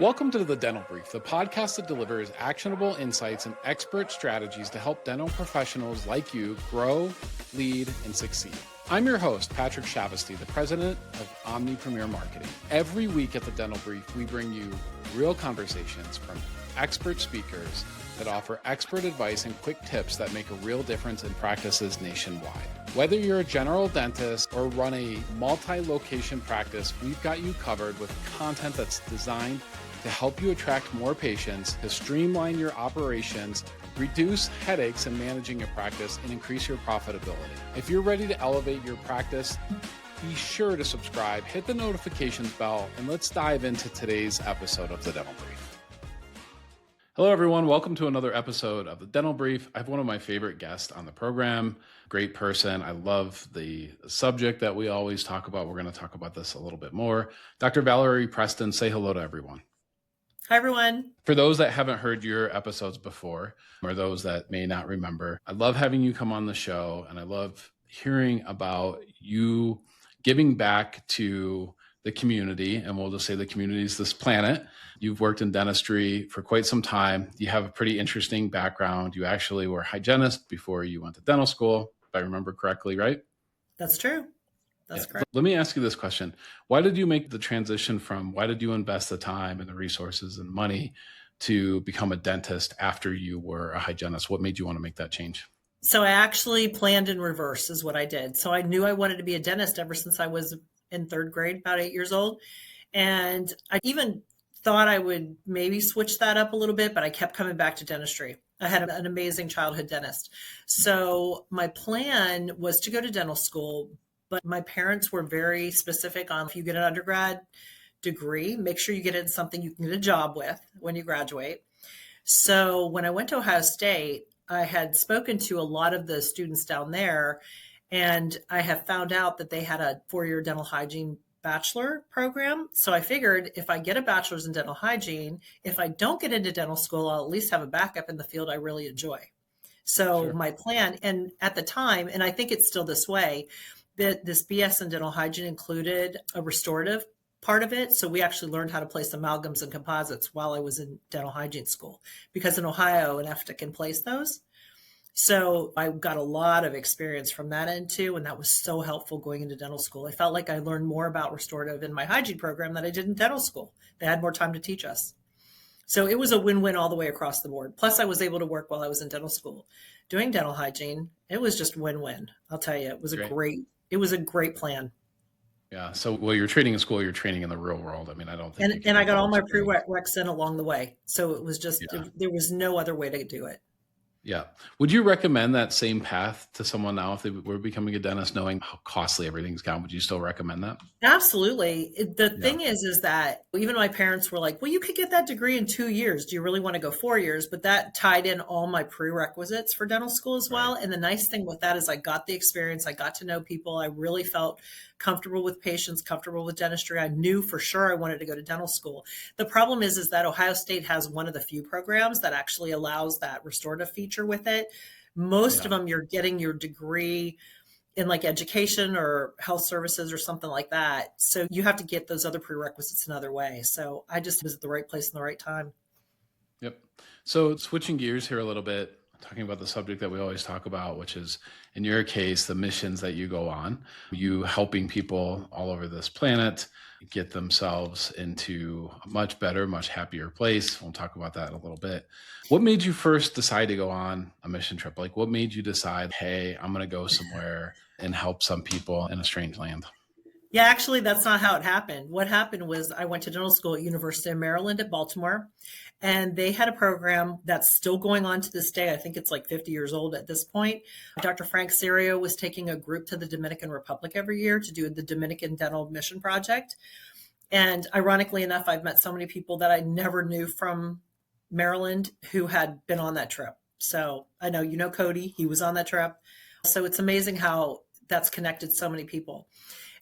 Welcome to The Dental Brief, the podcast that delivers actionable insights and expert strategies to help dental professionals like you grow, lead, and succeed. I'm your host, Patrick Shavasty, the president of Omni Premier Marketing. Every week at The Dental Brief, we bring you real conversations from expert speakers that offer expert advice and quick tips that make a real difference in practices nationwide. Whether you're a general dentist or run a multi-location practice, we've got you covered with content that's designed to help you attract more patients, to streamline your operations, reduce headaches in managing your practice, and increase your profitability. If you're ready to elevate your practice, be sure to subscribe, hit the notifications bell, and let's dive into today's episode of The Dental Brief. Hello, everyone. Welcome to another episode of The Dental Brief. I have one of my favorite guests on the program. Great person. I love the subject that we always talk about. We're going to talk about this a little bit more. Dr. Valerie Preston, say hello to everyone. Hi, everyone. For those that haven't heard your episodes before, or those that may not remember, I love having you come on the show, and I love hearing about you giving back to the community, and we'll just say the community is this planet. You've worked in dentistry for quite some time. You have a pretty interesting background. You actually were a hygienist before you went to dental school, if I remember correctly, right? That's true. That's correct. Let me ask you this question. Why did you make the transition why did you invest the time and the resources and money to become a dentist after you were a hygienist? What made you want to make that change? So I actually planned in reverse is what I did. So I knew I wanted to be a dentist ever since I was in third grade, about 8 years old. And I even thought I would maybe switch that up a little bit, but I kept coming back to dentistry. I had an amazing childhood dentist. So my plan was to go to dental school, but my parents were very specific on if you get an undergrad degree, make sure you get into something you can get a job with when you graduate. So when I went to Ohio State, I had spoken to a lot of the students down there, and I have found out that they had a 4-year dental hygiene bachelor program. So I figured if I get a bachelor's in dental hygiene, if I don't get into dental school, I'll at least have a backup in the field I really enjoy. So Sure. My plan, and at the time, and I think it's still this way, that this BS in dental hygiene included a restorative part of it. So we actually learned how to place amalgams and composites while I was in dental hygiene school, because in Ohio, an EFTA can place those. So I got a lot of experience from that end too, and that was so helpful going into dental school. I felt like I learned more about restorative in my hygiene program than I did in dental school. They had more time to teach us. So it was a win-win all the way across the board. Plus, I was able to work while I was in dental school doing dental hygiene. It was just win-win. I'll tell you, it was a great plan. Yeah. So while you're training in school, you're training in the real world. I mean, I don't think. And I got all my prereqs in along the way. So it was just, Yeah. there was no other way to do it. Yeah. Would you recommend that same path to someone now if they were becoming a dentist, knowing how costly everything's gone? Would you still recommend that? Absolutely. The thing is that even my parents were like, well, you could get that degree in 2 years. Do you really want to go 4 years? But that tied in all my prerequisites for dental school as well. Right. And the nice thing with that is I got the experience. I got to know people. I really felt comfortable with patients, comfortable with dentistry. I knew for sure I wanted to go to dental school. The problem is that Ohio State has one of the few programs that actually allows that restorative feature with it. Most of them, you're getting your degree in like education or health services or something like that. So you have to get those other prerequisites another way. So I just was at the right place in the right time. Yep. So switching gears here a little bit, talking about the subject that we always talk about, which is, in your case, the missions that you go on, you helping people all over this planet get themselves into a much better, much happier place. We'll talk about that in a little bit. What made you first decide to go on a mission trip? Like, what made you decide, hey, I'm going to go somewhere and help some people in a strange land? Yeah, actually, that's not how it happened. What happened was I went to dental school at University of Maryland at Baltimore, and they had a program that's still going on to this day. I think it's like 50 years old at this point. Dr. Frank Serio was taking a group to the Dominican Republic every year to do the Dominican Dental Mission Project. And ironically enough, I've met so many people that I never knew from Maryland who had been on that trip. So I know, Cody, he was on that trip. So it's amazing how that's connected so many people.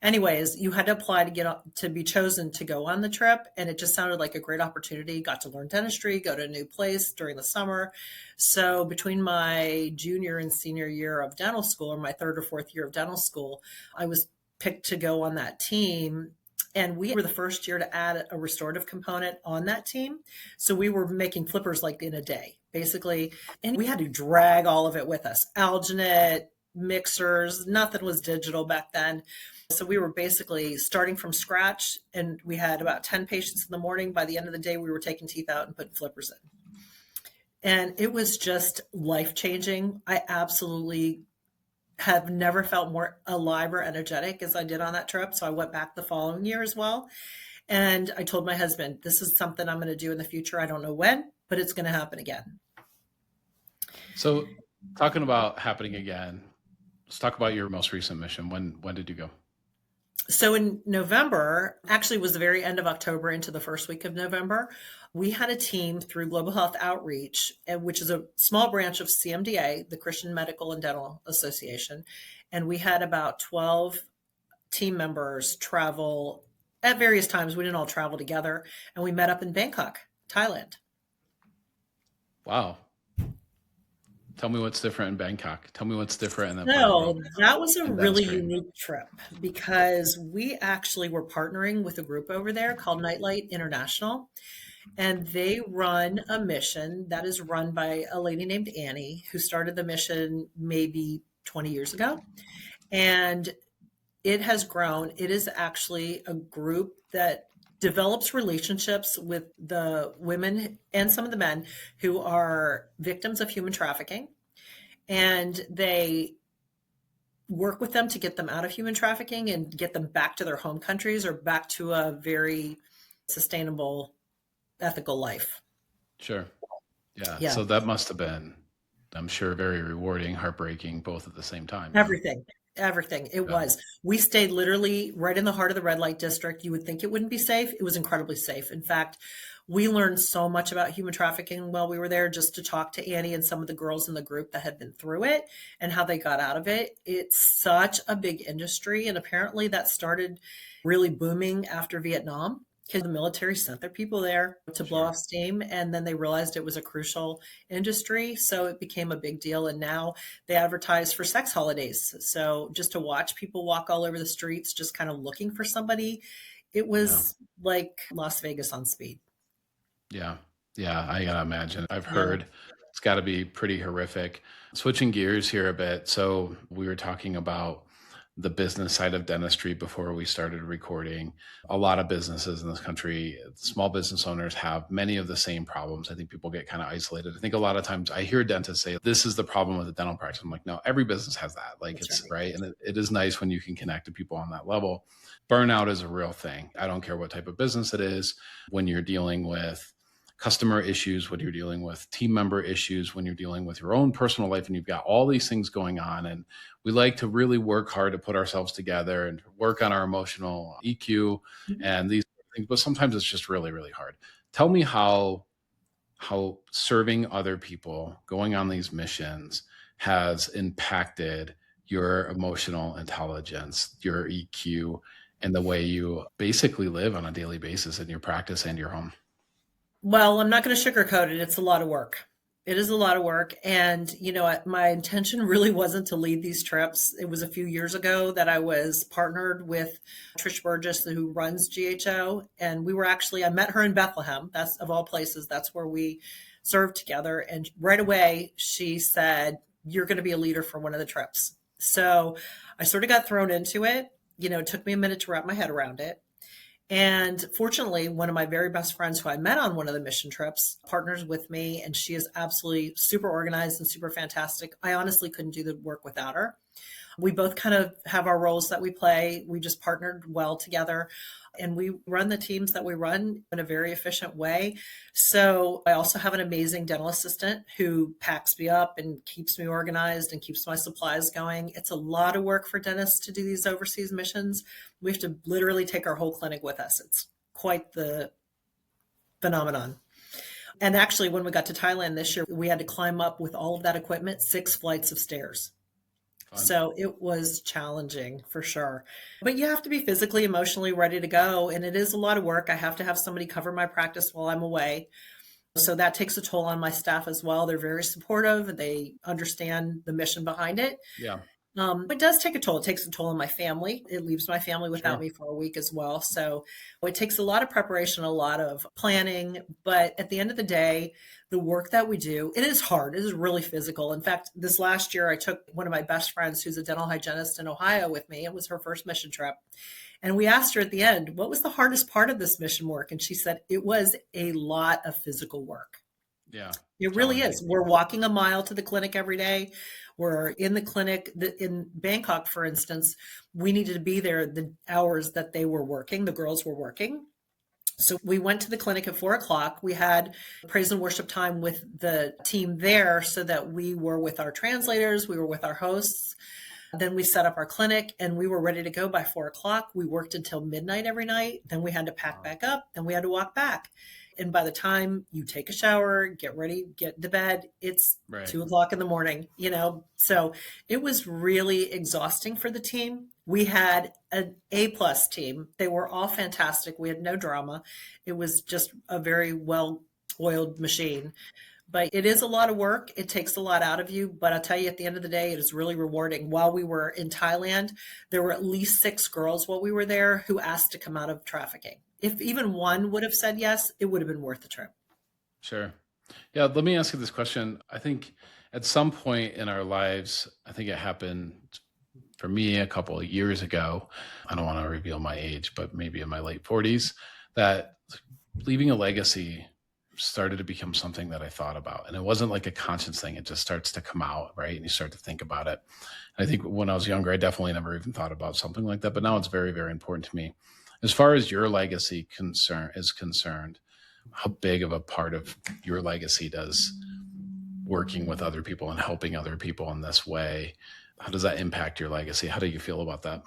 Anyways, you had to apply to be chosen to go on the trip. And it just sounded like a great opportunity. Got to learn dentistry, go to a new place during the summer. So between my junior and senior year of dental school, or my third or fourth year of dental school, I was picked to go on that team. And we were the first year to add a restorative component on that team. So we were making flippers like in a day, basically. And we had to drag all of it with us. Alginate, mixers, nothing was digital back then. So we were basically starting from scratch, and we had about 10 patients in the morning. By the end of the day, we were taking teeth out and putting flippers in. And it was just life-changing. I absolutely have never felt more alive or energetic as I did on that trip. So I went back the following year as well. And I told my husband, this is something I'm going to do in the future. I don't know when, but it's going to happen again. So talking about happening again, let's talk about your most recent mission. When did you go? So in November, actually was the very end of October into the first week of November, we had a team through Global Health Outreach, which is a small branch of CMDA, the Christian Medical and Dental Association. And we had about 12 team members travel at various times. We didn't all travel together. And we met up in Bangkok, Thailand. Wow. Tell me what's different in Bangkok. Tell me what's different in that part So of the world. that was a really Dentistry. unique trip because we actually were partnering with a group over there called Nightlight International. And they run a mission that is run by a lady named Annie, who started the mission maybe 20 years ago. And it has grown. It is actually a group that develops relationships with the women and some of the men who are victims of human trafficking. And they work with them to get them out of human trafficking and get them back to their home countries or back to a very sustainable, ethical life. Sure. Yeah. Yeah. So that must have been, I'm sure, very rewarding, heartbreaking, both at the same time. Everything. It was. We stayed literally right in the heart of the red light district. You would think it wouldn't be safe. It was incredibly safe. In fact, we learned so much about human trafficking while we were there, just to talk to Annie and some of the girls in the group that had been through it and how they got out of it. It's such a big industry. And apparently that started really booming after Vietnam, because the military sent their people there to blow off steam. And then they realized it was a crucial industry. So it became a big deal. And now they advertise for sex holidays. So just to watch people walk all over the streets, just kind of looking for somebody, it was like Las Vegas on speed. Yeah. Yeah. I gotta imagine. I've heard it's got to be pretty horrific. Switching gears here a bit. So we were talking about the business side of dentistry before we started recording. A lot of businesses in this country, small business owners, have many of the same problems. I think people get kind of isolated. I think a lot of times I hear dentists say, this is the problem with the dental practice. I'm like, no, every business has that. Like, That's it's right. And it is nice when you can connect to people on that level. Burnout is a real thing. I don't care what type of business it is. When you're dealing with customer issues, when you're dealing with team member issues, when you're dealing with your own personal life, and you've got all these things going on. And we like to really work hard to put ourselves together and work on our emotional EQ and these things, but sometimes it's just really, really hard. Tell me how serving other people, going on these missions, has impacted your emotional intelligence, your EQ, and the way you basically live on a daily basis in your practice and your home. Well, I'm not going to sugarcoat it. It's a lot of work. It is a lot of work. And, my intention really wasn't to lead these trips. It was a few years ago that I was partnered with Trish Burgess, who runs GHO. And I met her in Bethlehem. That's, of all places, that's where we served together. And right away, she said, you're going to be a leader for one of the trips. So I sort of got thrown into it. It took me a minute to wrap my head around it. And fortunately, one of my very best friends who I met on one of the mission trips partners with me, and she is absolutely super organized and super fantastic. I honestly couldn't do the work without her. We both kind of have our roles that we play. We just partnered well together, and we run the teams that we run in a very efficient way. So I also have an amazing dental assistant who packs me up and keeps me organized and keeps my supplies going. It's a lot of work for dentists to do these overseas missions. We have to literally take our whole clinic with us. It's quite the phenomenon. And actually, when we got to Thailand this year, we had to climb up with all of that equipment, 6 flights of stairs. Fun. So it was challenging for sure. But you have to be physically, emotionally ready to go. And it is a lot of work. I have to have somebody cover my practice while I'm away. So that takes a toll on my staff as well. They're very supportive. They understand the mission behind it. Yeah. It does take a toll. It takes a toll on my family. It leaves my family without Sure. me for a week as well. So it takes a lot of preparation, a lot of planning. But at the end of the day, the work that we do, it is hard. It is really physical. In fact, this last year, I took one of my best friends who's a dental hygienist in Ohio with me. It was her first mission trip. And we asked her at the end, what was the hardest part of this mission work? And she said, it was a lot of physical work. Yeah. It really is. We're walking a mile to the clinic every day. We're in the clinic. In Bangkok, for instance, we needed to be there the hours that they were working, the girls were working. So we went to the clinic at 4:00. We had praise and worship time with the team there so that we were with our translators, we were with our hosts. Then we set up our clinic and we were ready to go by 4:00. We worked until midnight every night. Then we had to pack back up. Then we had to walk back. And by the time you take a shower, get ready, get into bed, it's Right. 2:00 in the morning, So it was really exhausting for the team. We had an A+ team. They were all fantastic. We had no drama. It was just a very well-oiled machine. But it is a lot of work. It takes a lot out of you. But I'll tell you, at the end of the day, it is really rewarding. While we were in Thailand, there were at least 6 girls while we were there who asked to come out of trafficking. If even one would have said yes, it would have been worth the trip. Sure. Yeah. Let me ask you this question. I think at some point in our lives, I think it happened for me a couple of years ago. I don't want to reveal my age, but maybe in my late 40s, that leaving a legacy started to become something that I thought about. And it wasn't like a conscious thing. It just starts to come out, right? And you start to think about it. And I think when I was younger, I definitely never even thought about something like that. But now it's very, very important to me. As far as your legacy is concerned, how big of a part of your legacy does working with other people and helping other people in this way, how does that impact your legacy? How do you feel about that?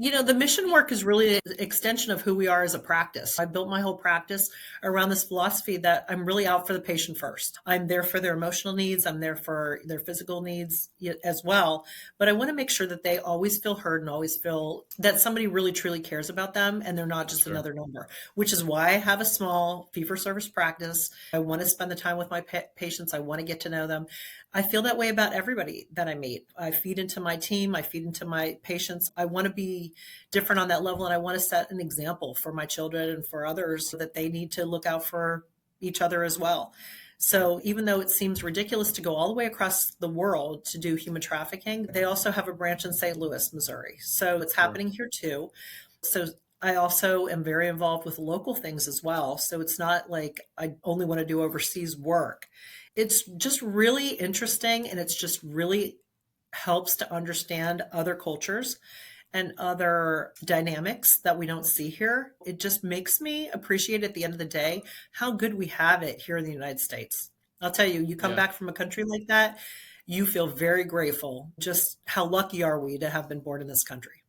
The mission work is really an extension of who we are as a practice. I built my whole practice around this philosophy that I'm really out for the patient first. I'm there for their emotional needs. I'm there for their physical needs as well. But I want to make sure that they always feel heard and always feel that somebody really truly cares about them and they're not just Sure. another number, which is why I have a small fee-for-service practice. I want to spend the time with my patients. I want to get to know them. I feel that way about everybody that I meet. I feed into my team. I feed into my patients. I want to be different on that level. And I want to set an example for my children and for others so that they need to look out for each other as well. So even though it seems ridiculous to go all the way across the world to do human trafficking, they also have a branch in St. Louis, Missouri. So it's happening here too. So I also am very involved with local things as well. So it's not like I only want to do overseas work. It's just really interesting, and it's just really helps to understand other cultures and other dynamics that we don't see here. It just makes me appreciate at the end of the day how good we have it here in the United States. I'll tell you, you come back from a country like that, you feel very grateful. Just how lucky are we to have been born in this country?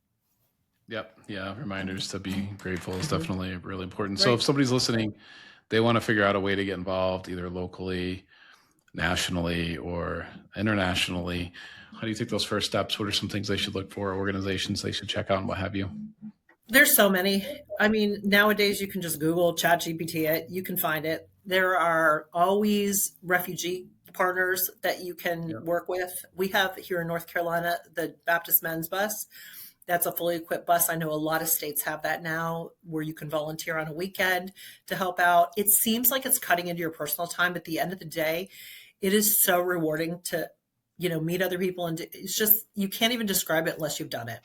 Yep. Yeah. Reminders to be grateful is definitely really important. Right. So if somebody's listening, they want to figure out a way to get involved either locally, nationally, or internationally. How do you take those first steps? What are some things they should look for, organizations they should check out, and what have you? There's so many. I mean, nowadays you can just Google ChatGPT it. You can find it. There are always refugee partners that you can work with. We have here in North Carolina, the Baptist Men's Bus. That's a fully equipped bus. I know a lot of states have that now where you can volunteer on a weekend to help out. It seems like it's cutting into your personal time. At the end of the day, it is so rewarding to, meet other people. And it's just, you can't even describe it unless you've done it.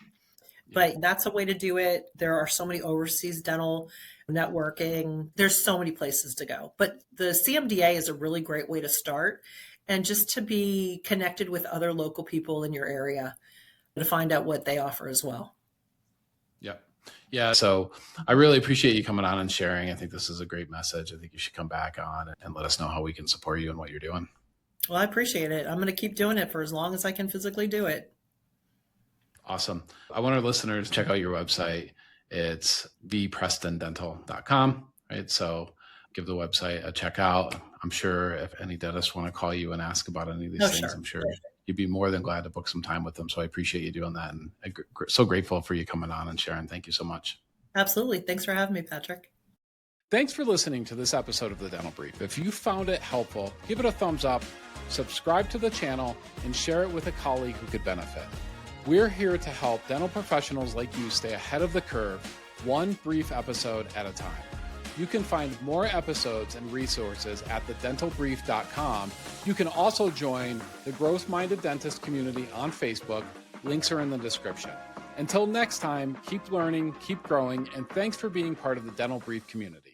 But that's a way to do it. There are so many overseas dental networking. There's so many places to go. But the CMDA is a really great way to start, and just to be connected with other local people in your area to find out what they offer as well. Yeah. So I really appreciate you coming on and sharing. I think this is a great message. I think you should come back on and let us know how we can support you and what you're doing. Well, I appreciate it. I'm going to keep doing it for as long as I can physically do it. Awesome. I want our listeners to check out your website. It's vprestondental.com, right? So give the website a check out. I'm sure if any dentists want to call you and ask about any of these things, Sure. I'm sure you'd be more than glad to book some time with them. So I appreciate you doing that. And I'm so grateful for you coming on and sharing. Thank you so much. Absolutely. Thanks for having me, Patrick. Thanks for listening to this episode of The Dental Brief. If you found it helpful, give it a thumbs up, subscribe to the channel, and share it with a colleague who could benefit. We're here to help dental professionals like you stay ahead of the curve, one brief episode at a time. You can find more episodes and resources at thedentalbrief.com. You can also join the Growth-Minded Dentist community on Facebook. Links are in the description. Until next time, keep learning, keep growing, and thanks for being part of the Dental Brief community.